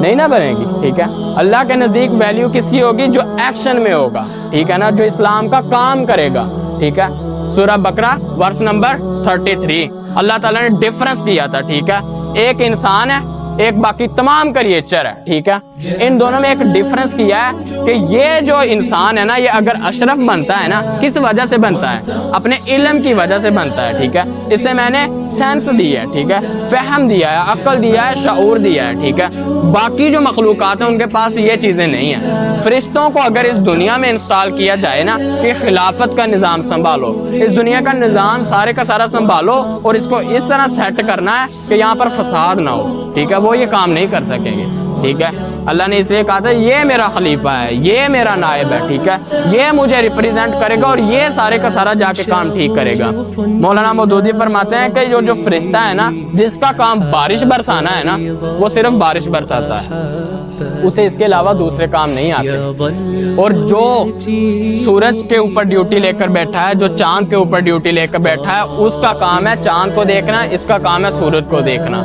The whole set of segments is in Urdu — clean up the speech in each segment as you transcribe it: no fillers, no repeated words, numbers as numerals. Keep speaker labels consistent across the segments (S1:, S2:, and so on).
S1: نہیں نہ بنے گی. ٹھیک ہے, اللہ کے نزدیک ویلیو کس کی ہوگی؟ جو ایکشن میں ہوگا. ٹھیک ہے نا, جو اسلام کا کام کرے گا. ٹھیک ہے, سورہ بقرہ ورس نمبر 33 اللہ تعالیٰ نے ڈیفرنس کیا تھا. ٹھیک ہے, ایک انسان ہے, ایک باقی تمام کریچر ہے. ٹھیک ہے, ان دونوں میں ایک ڈیفرنس کیا ہے کہ یہ جو انسان ہے نا, یہ اگر اشرف بنتا ہے نا, کس وجہ سے بنتا ہے؟ اپنے علم کی وجہ سے بنتا ہے. ٹھیک ہے, اس سے میں نے سینس دی ہے. ٹھیک ہے, فہم دیا ہے, عقل دیا ہے, شعور دیا ہے. ٹھیک ہے, باقی جو مخلوقات ہیں ان کے پاس یہ چیزیں نہیں ہیں. فرشتوں کو اگر اس دنیا میں انسٹال کیا جائے نا کہ خلافت کا نظام سنبھالو, اس دنیا کا نظام سارے کا سارا سنبھالو اور اس کو اس طرح سیٹ کرنا ہے کہ یہاں پر فساد نہ ہو. ٹھیک ہے, وہ یہ کام نہیں کر سکیں گے. ٹھیک ہے, اللہ نے اس لیے کہا تھا یہ میرا خلیفہ ہے, یہ میرا نائب ہے. ٹھیک ہے, یہ مجھے ریپریزنٹ کرے گا اور یہ سارے کا سارا جا کے کام ٹھیک کرے گا. مولانا مودودی فرماتے ہیں کہ جو فرشتہ ہے نا, جس کا کام بارش برسانا ہے نا, وہ صرف بارش برساتا ہے, اسے اس کے علاوہ دوسرے کام نہیں آتے. اور جو سورج کے اوپر ڈیوٹی لے کر بیٹھا ہے, جو چاند کے اوپر ڈیوٹی لے کر بیٹھا ہے, اس کا کام ہے چاند کو دیکھنا, اس کا کام ہے سورج کو دیکھنا.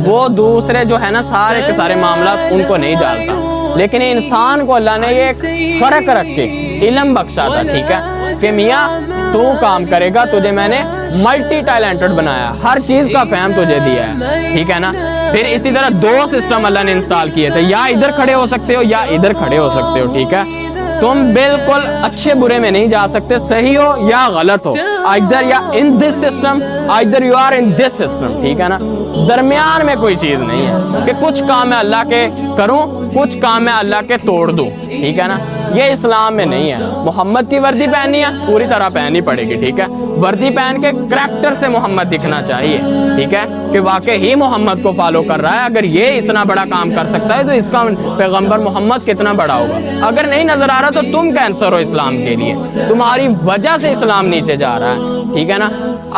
S1: وہ دوسرے جو ہے نا سارے کے سارے معاملات ان کو نہیں جانتا. لیکن انسان کو اللہ نے یہ ایک فرق رکھ کے علم بخشا تھا. ٹھیک ہے, کہ میاں تو کام کرے گا, تجھے میں نے ملٹی ٹیلنٹڈ بنایا, ہر چیز کا فہم تجھے دیا ہے. ٹھیک ہے نا, پھر اسی طرح 2 سسٹم اللہ نے انسٹال کیے تھے, یا ادھر کھڑے ہو سکتے ہو یا ادھر کھڑے ہو سکتے ہو. ٹھیک ہے, تم بالکل اچھے برے میں نہیں جا سکتے, صحیح ہو یا غلط ہو, either یا in this system, either you are in this system. ٹھیک ہے نا, درمیان میں کوئی چیز نہیں ہے کہ کچھ کام میں اللہ کے کروں, کچھ کام میں اللہ کے توڑ دوں. ٹھیک ہے نا, یہ اسلام میں نہیں ہے. محمد کی وردی پہننی ہے, پوری طرح پہننی پڑے گی. ٹھیک ہے, وردی پہن کے کریکٹر سے محمد دکھنا چاہیے. ٹھیک ہے, کہ واقعی ہی محمد کو فالو کر رہا ہے. اگر یہ اتنا بڑا کام کر سکتا ہے تو اس کا پیغمبر محمد کتنا بڑا ہوگا. اگر نہیں نظر آ رہا تو تم کینسر ہو اسلام کے لیے, تمہاری وجہ سے اسلام نیچے جا رہا ہے. ٹھیک ہے نا,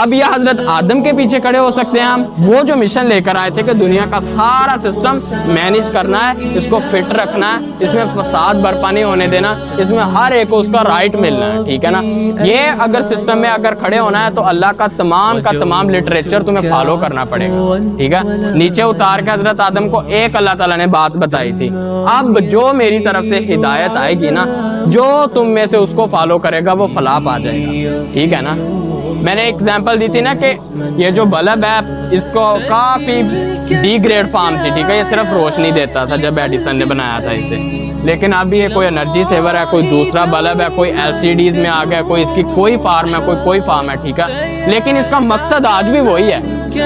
S1: اب یہ حضرت آدم کے پیچھے کھڑے ہو سکتے ہیں ہم, وہ جو مشن لے کر آئے تھے کہ دنیا کا سارا سسٹم مینیج کرنا ہے, اس کو فٹ رکھنا ہے, اس میں فساد برپا نہیں ہونے دینا, اس میں ہر ایک کو اس کا رائٹ ملنا ہے. ٹھیک ہے نا, یہ اگر سسٹم میں اگر کھڑے ہونا ہے تو اللہ کا تمام لٹریچر تمہیں فالو کرنا پڑے گا. ٹھیک ہے, نیچے اتار کے حضرت آدم کو ایک اللہ تعالیٰ نے بات بتائی تھی, اب جو میری طرف سے ہدایت آئے گی نا, جو تم میں سے اس کو فالو کرے گا وہ فلاح پا جائے گا. ٹھیک ہے نا, میں نے ایگزامپل دی تھی نا کہ یہ جو بلب ہے اس کو کافی ڈی گریڈ فارم تھی. ٹھیک ہے, یہ صرف روشنی دیتا تھا جب ایڈیسن نے بنایا تھا اسے, لیکن اب یہ کوئی انرجی سیور ہے, کوئی دوسرا بلب ہے, کوئی LCDs میں آ گیا, کوئی اس کی کوئی فارم ہے, کوئی فارم ہے. ٹھیک ہے, لیکن اس کا مقصد آج بھی وہی ہے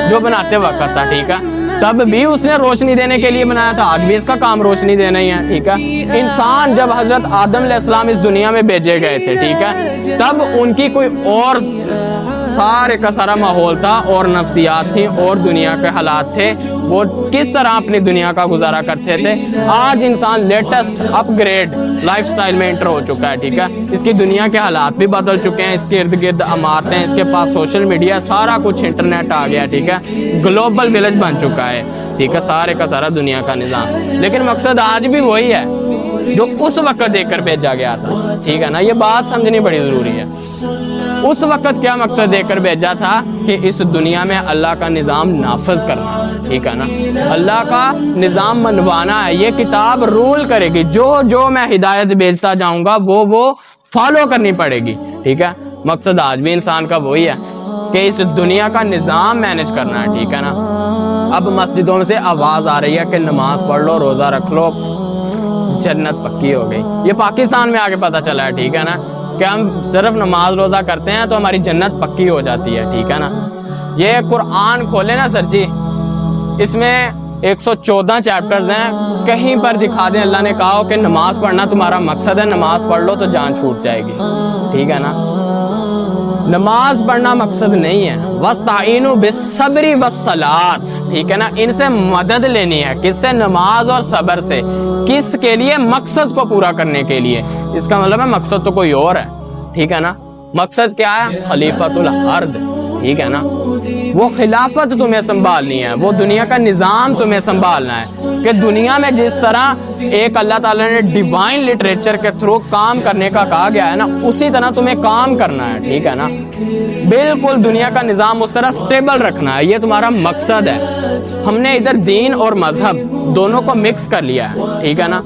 S1: جو بناتے وقت تھا. ٹھیک ہے, تب بھی اس نے روشنی دینے کے لیے بنایا تھا, آج بھی اس کا کام روشنی دینا ہی ہے. ٹھیک ہے, انسان جب حضرت آدم علیہ السلام اس دنیا میں بھیجے گئے تھے, ٹھیک ہے, تب ان کی کوئی اور سارے کا سارا ماحول تھا, اور نفسیات تھی, اور دنیا کے حالات تھے, وہ کس طرح اپنی دنیا کا گزارا کرتے تھے. آج انسان لیٹسٹ اپ گریڈ لائف سٹائل میں انٹر ہو چکا ہے. ٹھیک ہے, اس کی دنیا کے حالات بھی بدل چکے ہیں, اس کے ارد گرد عمارتیں, اس کے پاس سوشل میڈیا, سارا کچھ انٹرنیٹ آ گیا. ٹھیک ہے, گلوبل ولیج بن چکا ہے. ٹھیک ہے, سارے کا سارا دنیا کا نظام, لیکن مقصد آج بھی وہی ہے جو اس وقت دیکھ کر بھیجا گیا تھا. ٹھیک ہے نا, یہ بات سمجھنی بڑی ضروری ہے. اس وقت کیا مقصد دے کر بھیجا تھا کہ اس دنیا میں اللہ کا نظام نافذ کرنا. ٹھیک ہے نا, اللہ کا نظام منوانا ہے. یہ کتاب رول کرے گی, جو میں ہدایت بھیجتا جاؤں گا وہ فالو کرنی پڑے گی. ٹھیک ہے, مقصد آج بھی انسان کا وہی ہے کہ اس دنیا کا نظام مینج کرنا ہے. ٹھیک ہے نا, اب مسجدوں سے آواز آ رہی ہے کہ نماز پڑھ لو, روزہ رکھ لو, جنت پکی ہو گئی. یہ پاکستان میں آگے پتہ چلا ہے. ٹھیک ہے نا, کہ ہم صرف نماز روزہ کرتے ہیں تو ہماری جنت پکی ہو جاتی ہے. ٹھیک ہے نا, یہ قرآن کھولے نا سر جی, اس میں 114 چیپٹرز ہیں, کہیں پر دکھا دیں اللہ نے کہا ہو کہ نماز پڑھنا تمہارا مقصد ہے, نماز پڑھ لو تو جان چھوٹ جائے گی. ٹھیک ہے نا, نماز پڑھنا مقصد نہیں ہے. وَاسْتَعِينُوا بِالصَّبْرِ وَالصَّلَاةِ. ٹھیک ہے نا, ان سے مدد لینی ہے. کس سے؟ نماز اور صبر سے. کس کے لیے؟ مقصد کو پورا کرنے کے لیے. اس کا مطلب ہے مقصد تو کوئی اور ہے. ٹھیک ہے نا, مقصد کیا ہے؟ خلیفۃ الارض. ٹھیک ہے نا, وہ خلافت تمہیں سنبھالنی ہے، وہ دنیا کا نظام تمہیں سنبھالنا ہے کہ دنیا میں جس طرح ایک اللہ تعالیٰ نے ڈیوائن لٹریچر کے تھرو کام کرنے کا کہا گیا ہے نا، اسی طرح تمہیں کام کرنا ہے، ٹھیک ہے نا، بالکل دنیا کا نظام اس طرح سٹیبل رکھنا ہے، یہ تمہارا مقصد ہے۔ ہم نے ادھر دین اور مذہب دونوں کو مکس کر لیا ہے، ٹھیک ہے نا۔